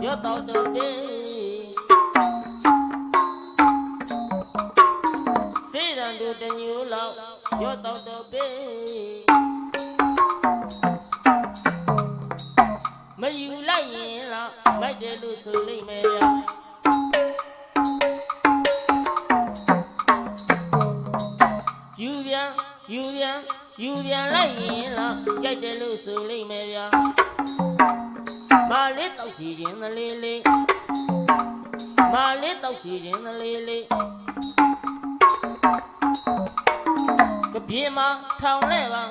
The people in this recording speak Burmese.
ရောတော့တော့ပြီစေရန်တို့တညူလောက်ရောတော့တော့ပြီမယူလိုက်ရင်တော့မိုက်တယ်လို့ဆိုလိမ့်မယ်ဗျာယူပြန်လိုက်ရင်တော့ကြိုက်တယ်လို့ဆိုလိမ့်မယ်ဗျာမာလေးတောက်စီခြင်းသလေးလေးမာလေးတောက်စီခြင်းသလေးလေးကပြေမှာထောင်လဲပါ